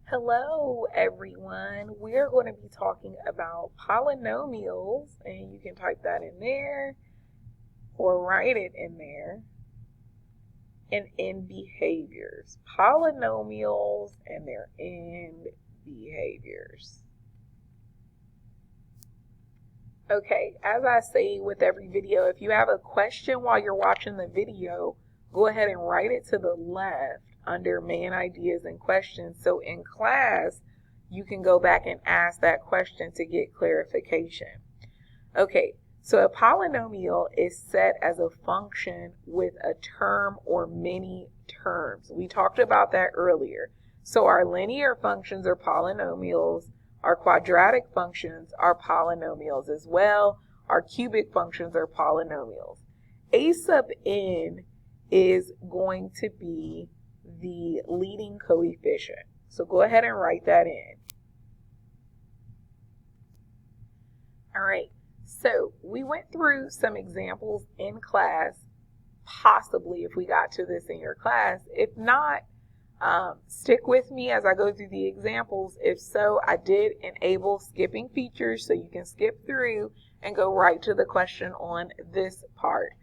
Hello everyone, we're going to be talking about polynomials, and you can type that in there or write it in there, and end behaviors. Polynomials and their end behaviors. Okay, as I say with every video, if you have a question while you're watching the video, go ahead and write it to the left under main ideas and questions. So in class, you can go back and ask that question to get clarification. Okay, so a polynomial is set as a function with a term or many terms. We talked about that earlier. So our linear functions are polynomials. Our quadratic functions are polynomials as well. Our cubic functions are polynomials. A sub n is going to be the leading coefficient. So go ahead and write that in. All right, so we went through some examples in class, possibly if we got to this in your class. If not, stick with me as I go through the examples. If so, I did enable skipping features so you can skip through and go right to the question on this part.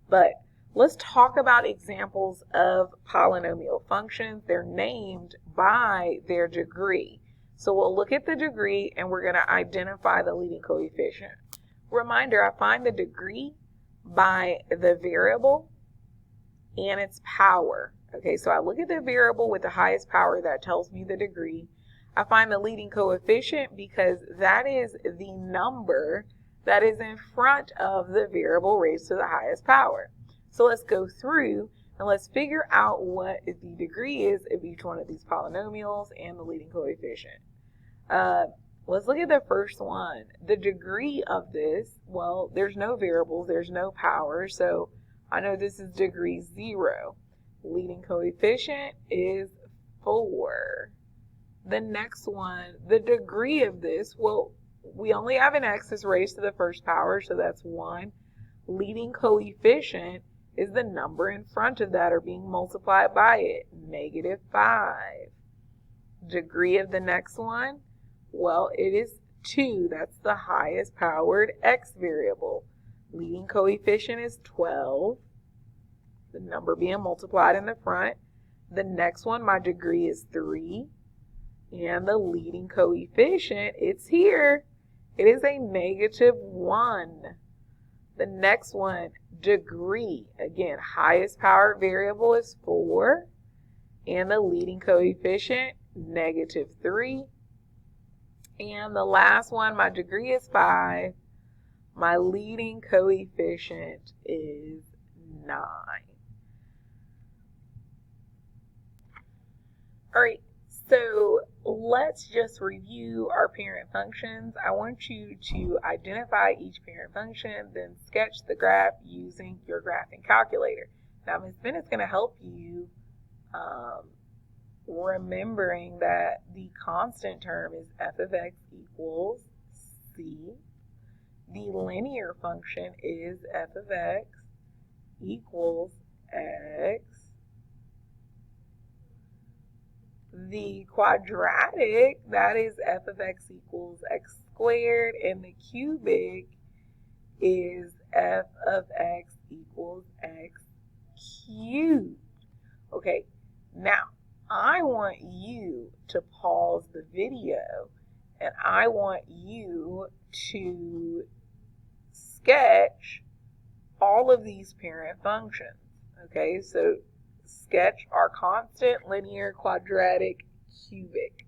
But let's talk about examples of polynomial functions. They're named by their degree. So we'll look at the degree and we're going to identify the leading coefficient. Reminder, I find the degree by the variable and its power. Okay, so I look at the variable with the highest power, that tells me the degree. I find the leading coefficient because that is the number that is in front of the variable raised to the highest power. So let's go through and let's figure out what the degree is of each one of these polynomials and the leading coefficient. Let's look at the first one. The degree of this, well, there's no variables, there's no power, so I know this is degree 0. Leading coefficient is 4. The next one, the degree of this, well, we only have an x that's raised to the first power, so that's 1. Leading coefficient is the number in front of that or being multiplied by it, -5. Degree of the next one, well, it is 2. That's the highest powered x variable. Leading coefficient is 12. The number being multiplied in the front. The next one, my degree is 3. And the leading coefficient, it's here. It is a -1. The next one, degree. Again, highest power variable is 4. And the leading coefficient, -3. And the last one, my degree is 5. My leading coefficient is 9. All right, so let's just review our parent functions. I want you to identify each parent function, then sketch the graph using your graphing calculator. Now, Ms. Bennett's going to help you remembering that the constant term is f of x equals c. The linear function is f of x equals x. The quadratic, that is f of x equals x squared, and the cubic is f of x equals x cubed. Okay, now I want you to pause the video and I want you to sketch all of these parent functions. Okay, so sketch our constant, linear, quadratic, cubic.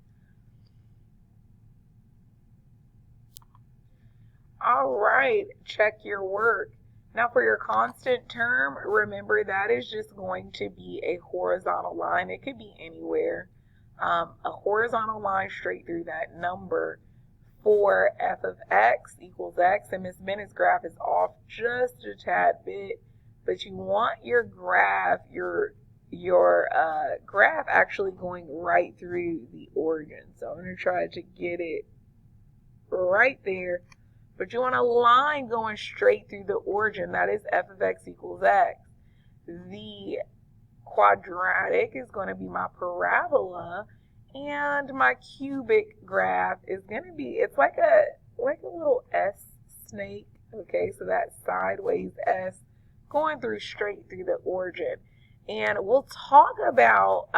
All right, check your work. Now for your constant term, remember that is just going to be a horizontal line. It could be anywhere. A horizontal line straight through that number. For f of x equals x, and Ms. Bennett's graph is off just a tad bit, but you want your graph, your graph actually going right through the origin. So I'm going to try to get it right there. But you want a line going straight through the origin. That is f of x equals x. The quadratic is going to be my parabola. And my cubic graph is going to be, it's like a little S snake. Okay, so that sideways S going through straight through the origin. And we'll talk about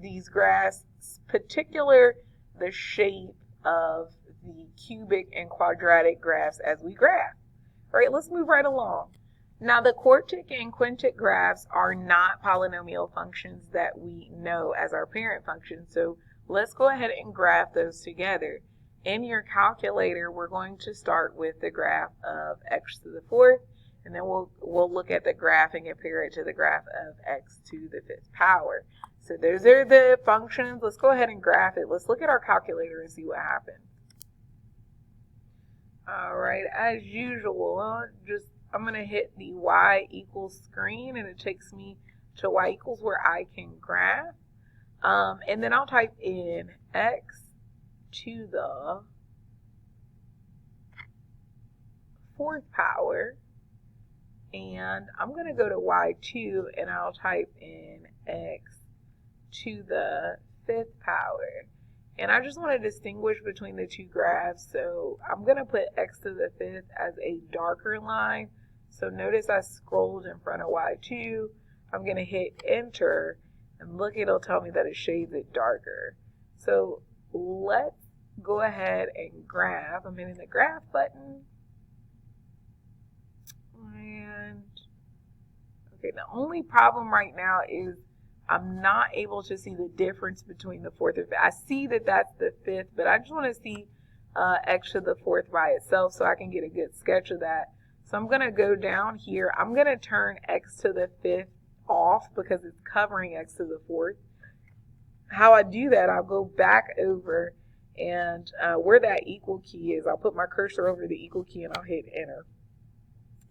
these graphs, particular the shape of the cubic and quadratic graphs as we graph. All right, let's move right along. Now, the quartic and quintic graphs are not polynomial functions that we know as our parent function. So let's go ahead and graph those together. In your calculator, we're going to start with the graph of x to the fourth, and then we'll look at the graph and compare it to the graph of x to the fifth power. So those are the functions. Let's go ahead and graph it. Let's look at our calculator and see what happens. All right, as usual, I'm going to hit the y equals screen, and it takes me to y equals where I can graph. And then I'll type in x to the fourth power. And I'm going to go to y2, and I'll type in x to the fifth power. And I just want to distinguish between the two graphs. So I'm going to put x to the fifth as a darker line. So notice I scrolled in front of y2. I'm going to hit enter, and look, it'll tell me that it shades it darker. So let's go ahead and graph. I'm hitting the graph button. And okay, the only problem right now is I'm not able to see the difference between the fourth and fifth. I see that that's the fifth, but I just want to see x to the fourth by itself so I can get a good sketch of that. So I'm going to go down here. I'm going to turn x to the fifth off because it's covering x to the fourth. How I do that, I'll go back over, and where that equal key is, I'll put my cursor over the equal key and I'll hit enter.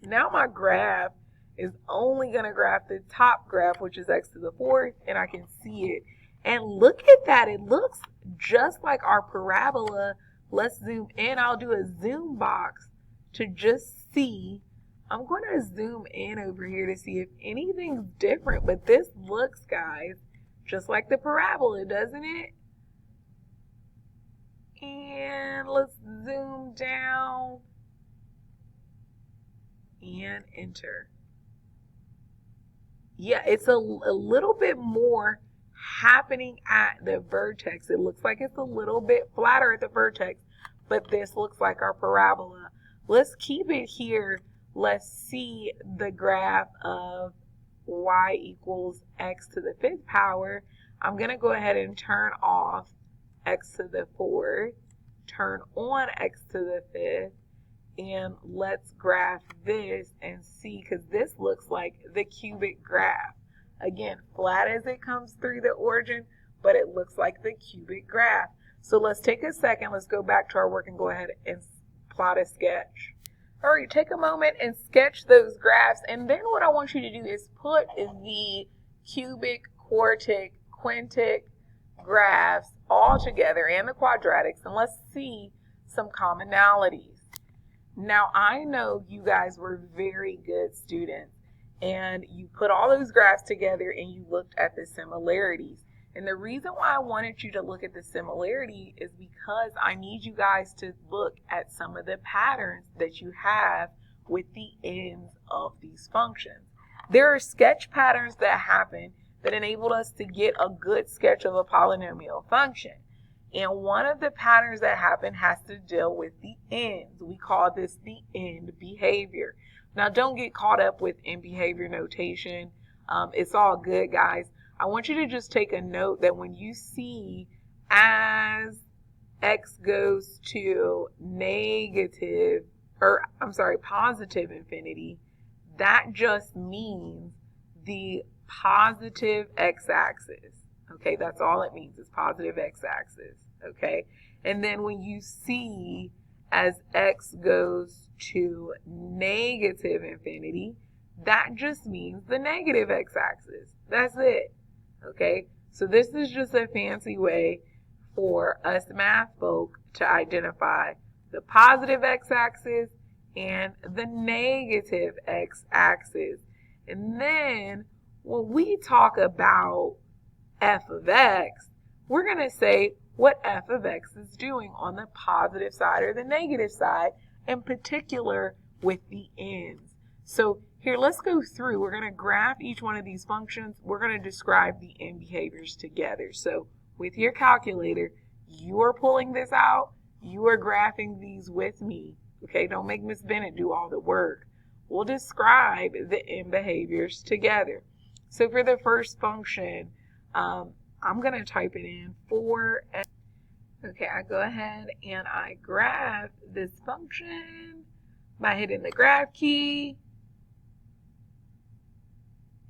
Now my graph is only going to graph the top graph, which is x to the fourth, and I can see it. And look at that. It looks just like our parabola. Let's zoom in. I'll do a zoom box to just see. I'm going to zoom in over here to see if anything's different, but this looks, guys, just like the parabola, doesn't it? And let's zoom down and enter. Yeah, it's a little bit more happening at the vertex. It looks like it's a little bit flatter at the vertex, but this looks like our parabola. Let's keep it here. Let's see the graph of y equals x to the fifth power. I'm going to go ahead and turn off x to the fourth, turn on x to the fifth, and let's graph this and see, because this looks like the cubic graph. Again, flat as it comes through the origin, but it looks like the cubic graph. So let's take a second. Let's go back to our work and go ahead and plot a sketch. All right, take a moment and sketch those graphs. And then what I want you to do is put the cubic, quartic, quintic graphs all together and the quadratics, and let's see some commonalities. Now, I know you guys were very good students, and you put all those graphs together and you looked at the similarities. And the reason why I wanted you to look at the similarity is because I need you guys to look at some of the patterns that you have with the ends of these functions. There are sketch patterns that happen that enabled us to get a good sketch of a polynomial function. And one of the patterns that happen has to deal with the ends. We call this the end behavior. Now, don't get caught up with end behavior notation. It's all good, guys. I want you to just take a note that when you see as x goes to positive infinity, that just means the positive x-axis. Okay, that's all it means, is positive x-axis. Okay, and then when you see as x goes to negative infinity, that just means the negative x-axis. That's it. Okay, so this is just a fancy way for us math folk to identify the positive x-axis and the negative x-axis. And then when we talk about f of x, we're going to say what f of x is doing on the positive side or the negative side, in particular with the ends. So here, let's go through. We're going to graph each one of these functions. We're going to describe the end behaviors together. So with your calculator, you are pulling this out. You are graphing these with me. Okay, don't make Miss Bennett do all the work. We'll describe the end behaviors together. So for the first function, I'm going to type it in 4x. Okay, I go ahead and I graph this function by hitting the graph key.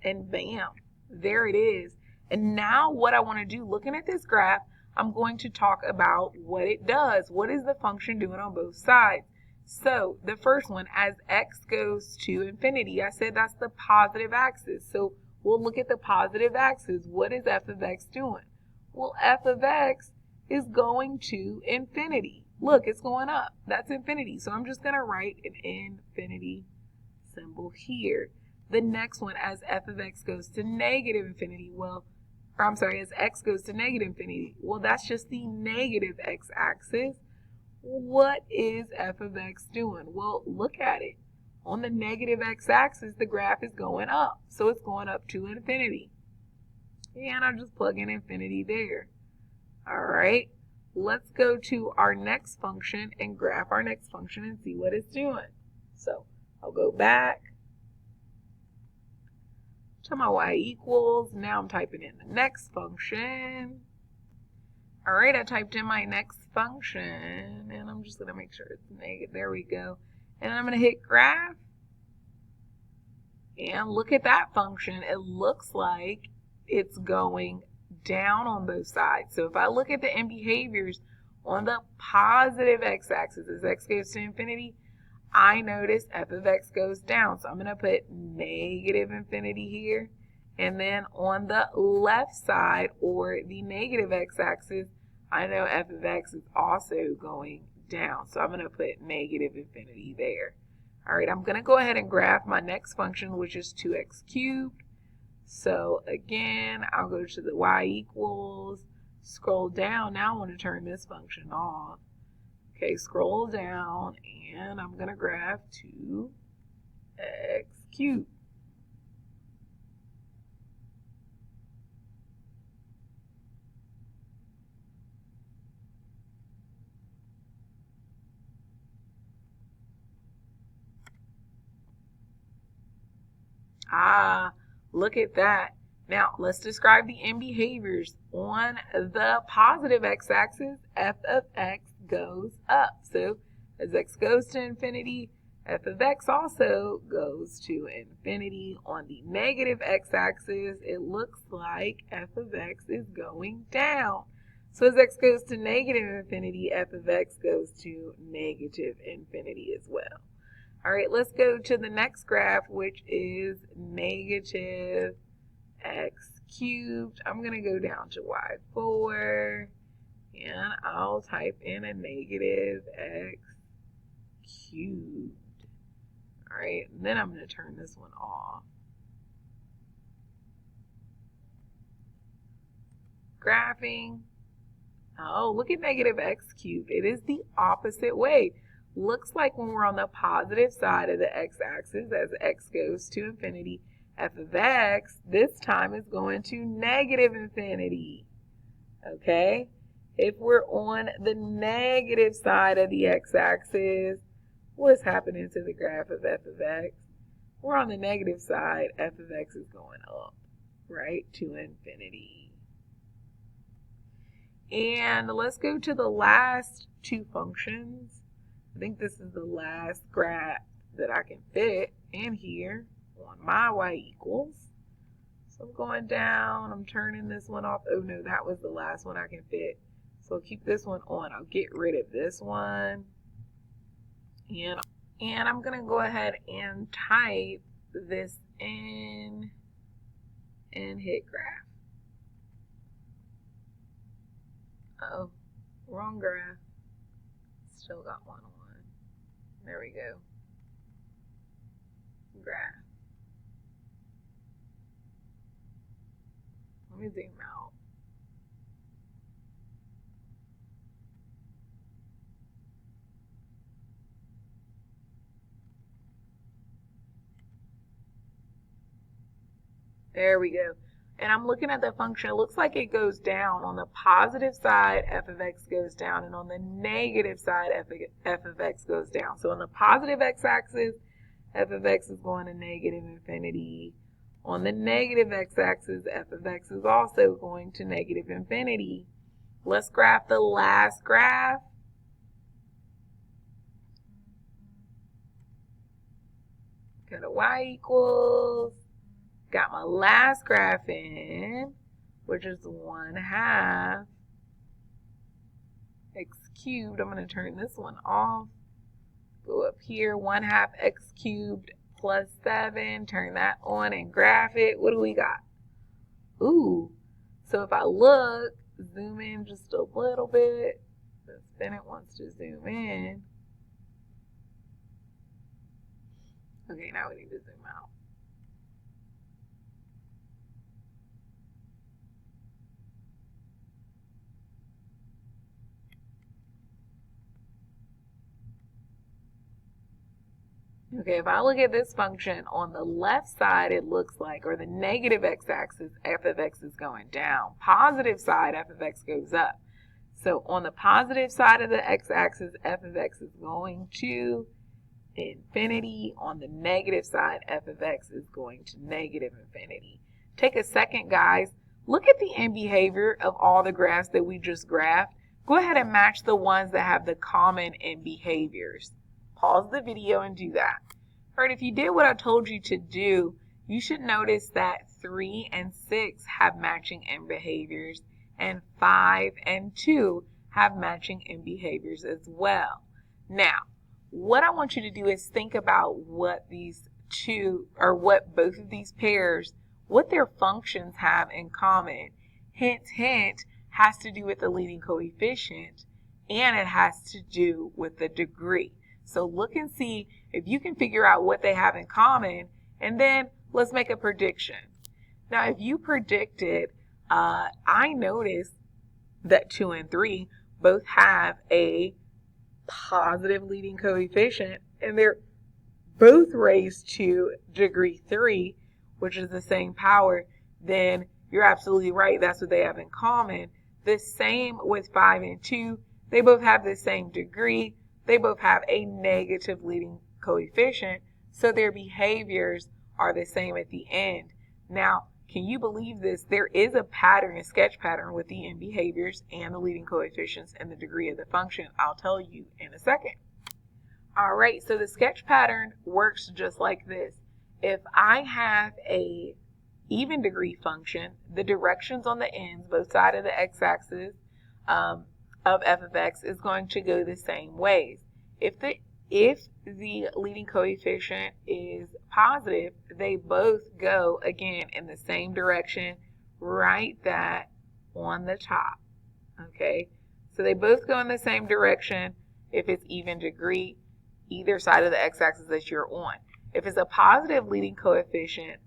And bam, there it is. And now what I want to do, looking at this graph, I'm going to talk about what it does. What is the function doing on both sides? So the first one, as x goes to infinity, I said that's the positive axis. So we'll look at the positive axis. What is f of x doing? Well, f of x is going to infinity. Look, it's going up. That's infinity. So I'm just going to write an infinity symbol here. The next one, as f of x goes to negative infinity, as x goes to negative infinity, well, that's just the negative x-axis. What is f of x doing? Well, look at it. On the negative x-axis, the graph is going up. So it's going up to infinity. And I'll just plug in infinity there. All right, let's go to our next function and graph our next function and see what it's doing. So I'll go back to my y equals. Now I'm typing in the next function. All right, I typed in my next function, and I'm just going to make sure it's negative. There we go. And I'm going to hit graph. And look at that function. It looks like it's going down on both sides. So if I look at the end behaviors on the positive x-axis, as x goes to infinity, I notice f of x goes down. So I'm going to put negative infinity here. And then on the left side, or the negative x-axis, I know f of x is also going down. So I'm going to put negative infinity there. All right, I'm going to go ahead and graph my next function, which is 2x cubed. So again, I'll go to the y equals, scroll down. Now I want to turn this function off. Okay, scroll down, and I'm going to graph 2x cubed. Look at that. Now, let's describe the end behaviors. On the positive x-axis, f of x goes up. So as x goes to infinity, f of x also goes to infinity. On the negative x-axis, it looks like f of x is going down. So as x goes to negative infinity, f of x goes to negative infinity as well. All right, let's go to the next graph, which is negative x cubed. I'm going to go down to y4, and I'll type in a negative x cubed. All right, and then I'm going to turn this one off. Graphing. Oh, look at negative x cubed. It is the opposite way. Looks like when we're on the positive side of the x-axis, as x goes to infinity, f of x this time is going to negative infinity. Okay? If we're on the negative side of the x-axis, what's happening to the graph of f of x? We're on the negative side, f of x is going up, right, to infinity. And let's go to the last two functions. I think this is the last graph that I can fit in here on my y equals. So I'm going down, I'm turning this one off. Oh no, that was the last one I can fit. So I'll keep this one on. I'll get rid of this one. And I'm going to go ahead and type this in and hit graph. Uh-oh, wrong graph. Still got one on. There we go. Graph. Let me zoom out. There we go. And I'm looking at the function. It looks like it goes down. On the positive side, f of x goes down, and on the negative side, f of x goes down. So on the positive x-axis, f of x is going to negative infinity. On the negative x-axis, f of x is also going to negative infinity. Let's graph the last graph. Go to y equals. Got my last graph in, which is 1/2 x cubed. I'm going to turn this one off. Go up here, 1/2 x cubed plus 7. Turn that on and graph it. What do we got? Ooh. So if I look, zoom in just a little bit. Bennett wants to zoom in. Okay, now we need to zoom out. Okay, if I look at this function, on the left side it looks like, or the negative x-axis, f of x is going down. Positive side, f of x goes up. So on the positive side of the x-axis, f of x is going to infinity. On the negative side, f of x is going to negative infinity. Take a second, guys. Look at the end behavior of all the graphs that we just graphed. Go ahead and match the ones that have the common end behaviors. Pause the video and do that. All right, if you did what I told you to do, you should notice that 3 and 6 have matching end behaviors, and 5 and 2 have matching end behaviors as well. Now, what I want you to do is think about what these two, or what both of these pairs, what their functions have in common. Hint, hint, has to do with the leading coefficient, and it has to do with the degree. So look and see if you can figure out what they have in common, and then let's make a prediction. Now, if you predicted, I noticed that 2 and 3 both have a positive leading coefficient, and they're both raised to degree 3, which is the same power, then you're absolutely right. That's what they have in common. The same with 5 and 2. They both have the same degree. They both have a negative leading coefficient, so their behaviors are the same at the end. Now, can you believe this? There is a pattern, a sketch pattern with the end behaviors and the leading coefficients and the degree of the function. I'll tell you in a second. All right, so the sketch pattern works just like this. If I have a even degree function, the directions on the ends, both sides of the x-axis, of f of x is going to go the same ways. If the leading coefficient is positive, they both go again in the same direction. Write that on the top. Okay, so they both go in the same direction if it's even degree, either side of the x-axis that you're on. If it's a positive leading coefficient,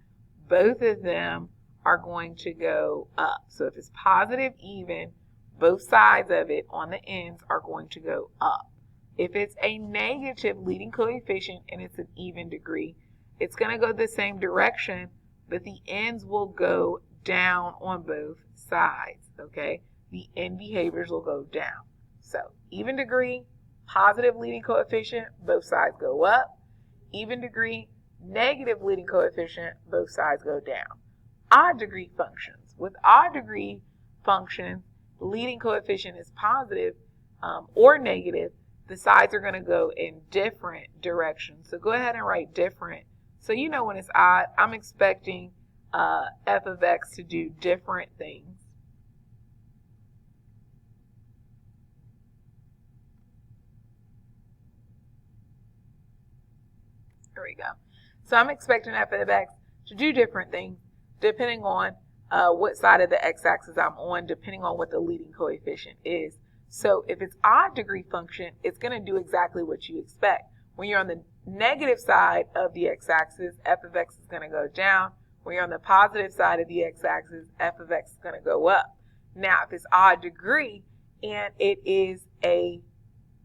both of them are going to go up. So if it's positive even, both sides of it on the ends are going to go up. If it's a negative leading coefficient and it's an even degree, it's going to go the same direction, but the ends will go down on both sides, okay? The end behaviors will go down. So even degree, positive leading coefficient, both sides go up. Even degree, negative leading coefficient, both sides go down. Odd degree functions. With odd degree functions, leading coefficient is positive or negative, the sides are going to go in different directions. So go ahead and write different. So you know when it's odd, I'm expecting f of x to do different things. There we go. So I'm expecting f of x to do different things depending on what side of the x-axis I'm on, depending on what the leading coefficient is. So if it's odd degree function, it's going to do exactly what you expect. When you're on the negative side of the x-axis, f of x is going to go down. When you're on the positive side of the x-axis, f of x is going to go up. Now, if it's odd degree and it is a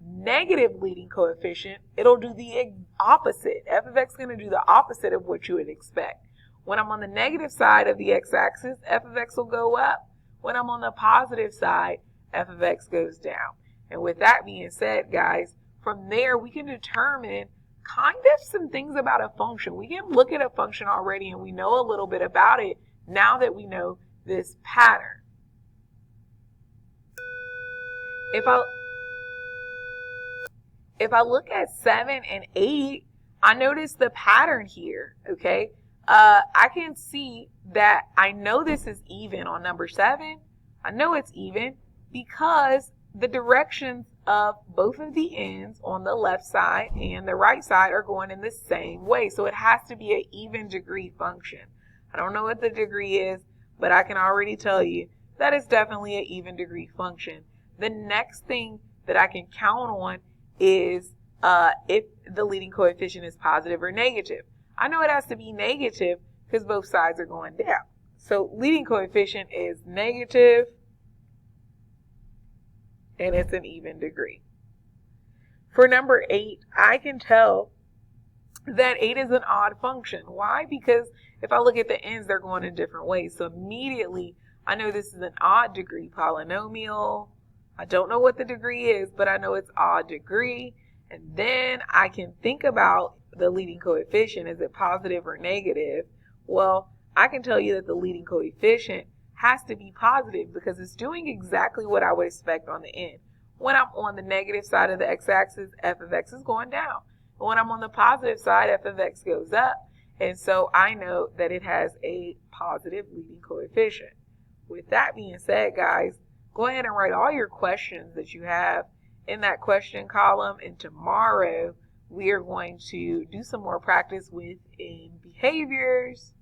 negative leading coefficient, it'll do the opposite. F of x is going to do the opposite of what you would expect. When I'm on the negative side of the x-axis, f of x will go up. When I'm on the positive side, f of x goes down. And with that being said, guys, from there we can determine kind of some things about a function. We can look at a function already and we know a little bit about it now that we know this pattern. If I look at 7 and 8, I notice the pattern here, okay? I can see that I know this is even on number 7. I know it's even because the directions of both of the ends on the left side and the right side are going in the same way. So it has to be an even degree function. I don't know what the degree is, but I can already tell you that it's definitely an even degree function. The next thing that I can count on is if the leading coefficient is positive or negative. I know it has to be negative because both sides are going down. So leading coefficient is negative and it's an even degree. For number 8, I can tell that 8 is an odd function. Why? Because if I look at the ends, they're going in different ways. So immediately I know this is an odd degree polynomial. I don't know what the degree is, but I know it's odd degree. And then I can think about the leading coefficient. Is it positive or negative? Well, I can tell you that the leading coefficient has to be positive because it's doing exactly what I would expect on the end. When I'm on the negative side of the x-axis, f of x is going down. But when I'm on the positive side, f of x goes up. And so I know that it has a positive leading coefficient. With that being said, guys, go ahead and write all your questions that you have in that question column. And tomorrow we are going to do some more practice with behaviors.